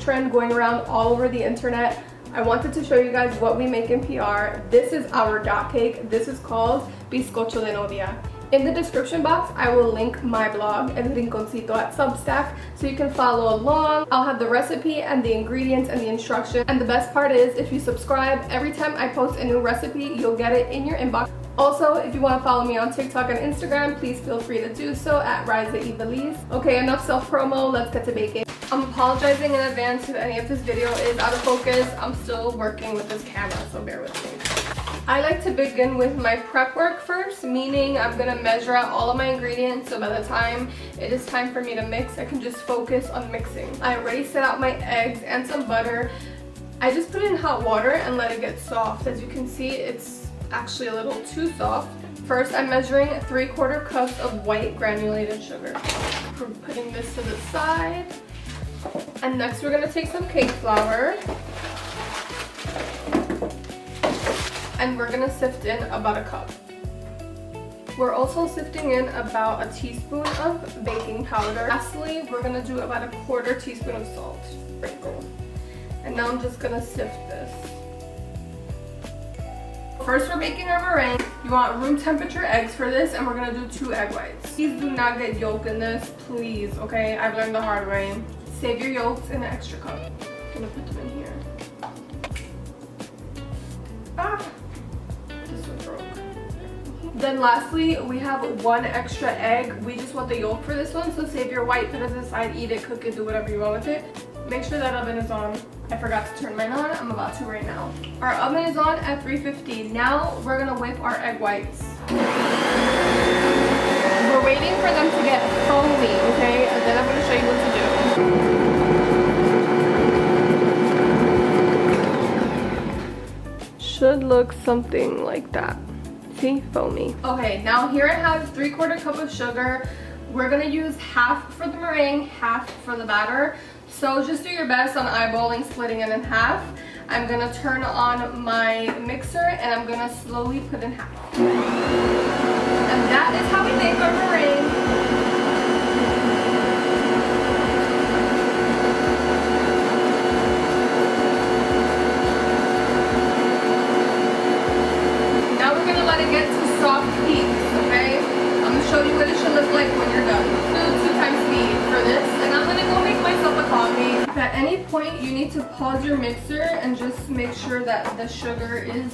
trend going around all over the internet. I wanted to show you guys what we make in PR. This is our dot cake. This is called Bizcocho de Novia. In the description box, I will link my blog, El Rinconcito at Substack, so you can follow along. I'll have the recipe and the ingredients and the instructions. And the best part is, if you subscribe, every time I post a new recipe, you'll get it in your inbox. Also, if you want to follow me on TikTok and Instagram, please feel free to do so at RizaEvelise. Okay, enough self-promo, let's get to baking. I'm apologizing in advance if any of this video is out of focus. I'm still working with this camera, so bear with me. I like to begin with my prep work first, meaning I'm gonna measure out all of my ingredients, so by the time it is time for me to mix, I can just focus on mixing. I already set out my eggs and some butter. I just put it in hot water and let it get soft. As you can see, it's actually a little too soft. First, I'm measuring 3/4 cups of white granulated sugar. We're putting this to the side. And next we're gonna take some cake flour. And we're gonna sift in about a cup. We're also sifting in about a teaspoon of baking powder. Lastly, we're gonna do about a 1/4 teaspoon of salt. Sprinkle. And now I'm just gonna sift this. First, we're making our meringue. You want room temperature eggs for this, and we're gonna do 2 egg whites. Please do not get yolk in this, please, okay? I've learned the hard way. Save your yolks in an extra cup. I'm gonna put them in here. Ah! Then lastly, we have 1 extra egg. We just want the yolk for this one, so save your white, put it aside, eat it, cook it, do whatever you want with it. Make sure that oven is on. I forgot to turn mine on. I'm about to right now. Our oven is on at 350. Now we're gonna whip our egg whites. We're waiting for them to get foamy, okay? And then I'm gonna show you what to do. Should look something like that. See, foamy. Okay, now here I have 3/4 cup of sugar. We're gonna use half for the meringue, half for the batter. So just do your best on eyeballing, splitting it in half. I'm gonna turn on my mixer and I'm gonna slowly put in half. And that is how we make our meringue. Let it get to soft peaks, okay? I'm gonna show you what it should look like when you're done. Do 2 times speed for this, and I'm gonna go make myself a coffee. If at any point you need to pause your mixer and just make sure that the sugar is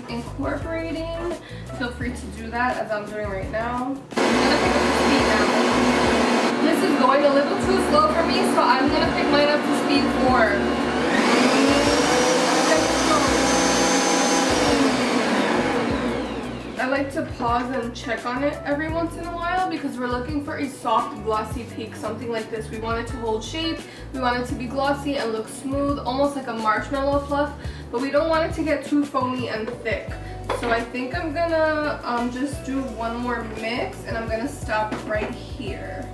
incorporating, feel free to do that as I'm doing right now. I'm gonna pick up the speed now. This is going a little too slow for me, so I'm gonna pick mine up to speed 4. I like to pause and check on it every once in a while because we're looking for a soft, glossy peak, something like this. We want it to hold shape, we want it to be glossy and look smooth, almost like a marshmallow fluff, but we don't want it to get too foamy and thick. So I think I'm gonna just do 1 more mix and I'm gonna stop right here.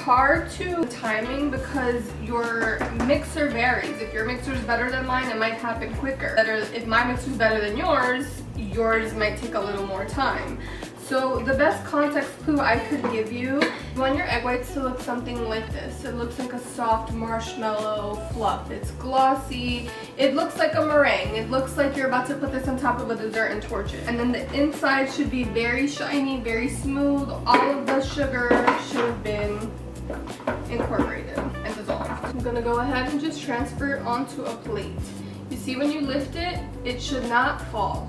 Hard to timing because your mixer varies. If your mixer is better than mine, it might happen quicker. If my mixer is better than yours might take a little more time. So the best context clue I could give you, you want your egg whites to look something like this. It looks like a soft marshmallow fluff. It's glossy. It looks like a meringue. It looks like you're about to put this on top of a dessert and torch it. And then the inside should be very shiny, very smooth. All of the sugar should have been incorporated and dissolved. I'm gonna go ahead and just transfer it onto a plate. You see when you lift it, it should not fall.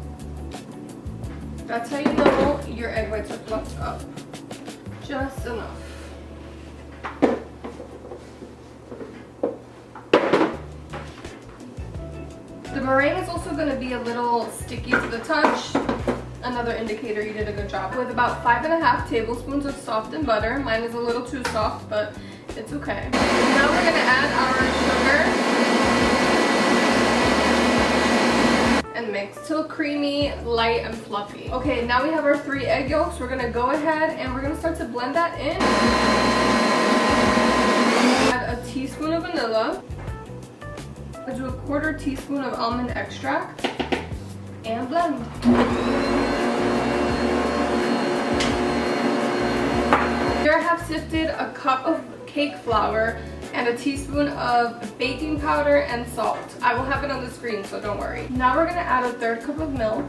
That's how you know your egg whites are fluffed up. Just enough. The meringue is also going to be a little sticky to the touch. Another indicator you did a good job. With about 5.5 tablespoons of softened butter. Mine is a little too soft, but it's okay. Now we're going to add our sugar and mix till creamy, light, and fluffy. Okay, now we have our 3 egg yolks. We're gonna go ahead and we're gonna start to blend that in. Add a teaspoon of vanilla. I'll do a 1/4 teaspoon of almond extract and blend. Here I have sifted a cup of cake flour and a teaspoon of baking powder and salt. I will have it on the screen, so don't worry. Now we're gonna add a 1/3 cup of milk.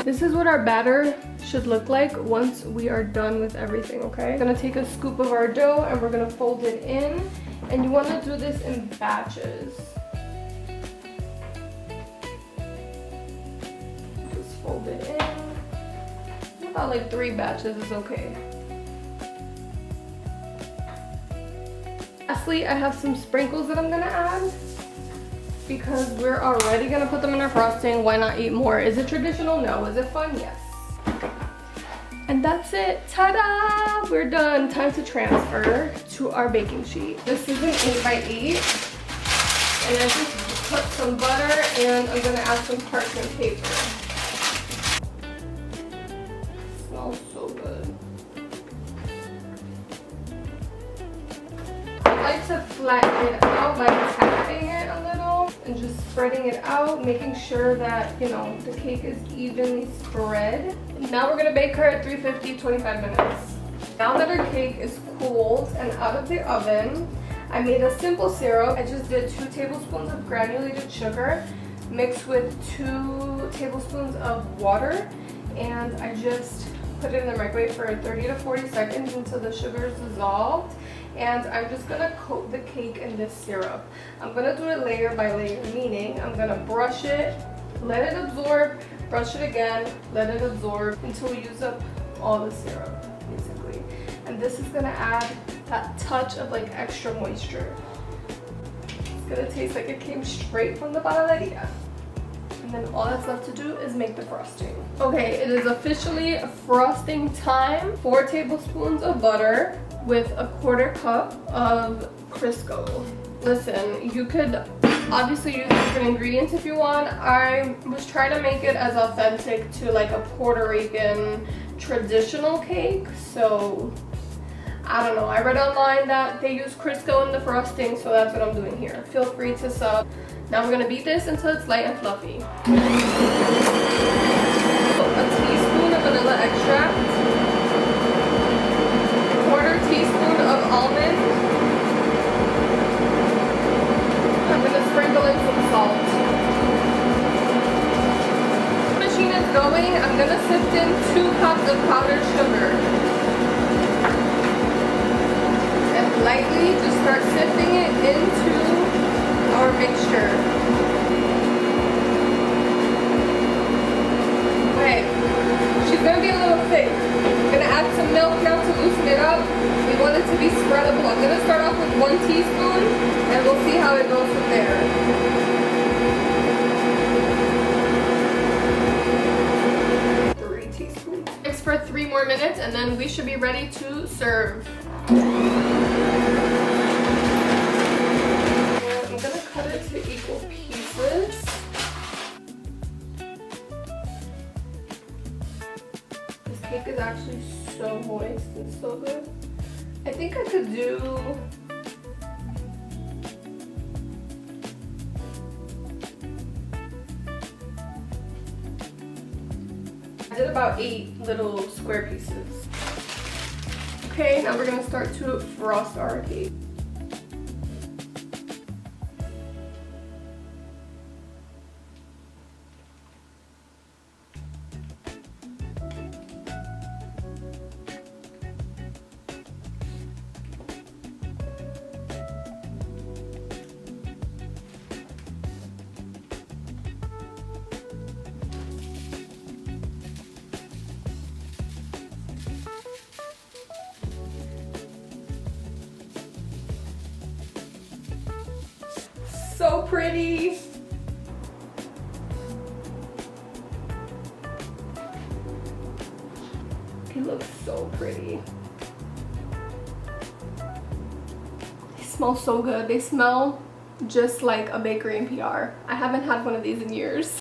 This is what our batter should look like once we are done with everything, okay? I'm gonna take a scoop of our dough and we're gonna fold it in. And you wanna do this in batches. Just fold it in. About like 3 batches is okay. Lastly, I have some sprinkles that I'm gonna add because we're already gonna put them in our frosting. Why not eat more? Is it traditional? No. Is it fun? Yes. And that's it. Ta-da! We're done. Time to transfer to our baking sheet. This is an 8x8. And I just put some butter and I'm gonna add some parchment paper. Smells so good. I like to flatten it out by tapping it a little and just spreading it out, making sure that, you know, the cake is evenly spread. Now we're gonna bake her at 350, 25 minutes. Now that our cake is cooled and out of the oven, I made a simple syrup. I just did 2 tablespoons of granulated sugar mixed with 2 tablespoons of water, and I just put it in the microwave for 30 to 40 seconds until the sugar is dissolved. And I'm just gonna coat the cake in this syrup. I'm gonna do it layer by layer, meaning I'm gonna brush it, let it absorb, brush it again, let it absorb until we use up all the syrup, basically. And this is gonna add that touch of like extra moisture. It's gonna taste like it came straight from the panaderia. And then all that's left to do is make the frosting. Okay, it is officially frosting time. 4 tablespoons of butter with a 1/4 cup of Crisco. Listen, you could obviously use different ingredients if you want. I was trying to make it as authentic to like a Puerto Rican traditional cake, so I don't know. I read online that they use Crisco in the frosting, so that's what I'm doing here. Feel free to sub. Now we're gonna beat this until it's light and fluffy. A teaspoon of vanilla extract, 1/4 teaspoon of almond. I'm gonna sprinkle in some salt. The machine is going. I'm gonna sift in 2 cups of powdered sugar. And lightly just start sifting it into our mixture. Okay, she's gonna be a little thick. I'm gonna add some milk now to loosen it up. We want it to be spreadable. I'm gonna start off with 1 teaspoon and we'll see how it goes from there. Mix for 3 more minutes and then we should be ready to serve. I'm gonna cut it to equal pieces. This cake is actually so moist and so good. I think I could do I did about 8 little square pieces. Okay, now we're gonna start to frost our cake. So pretty. It looks so pretty. They smell so good. They smell just like a bakery in PR. I haven't had one of these in years.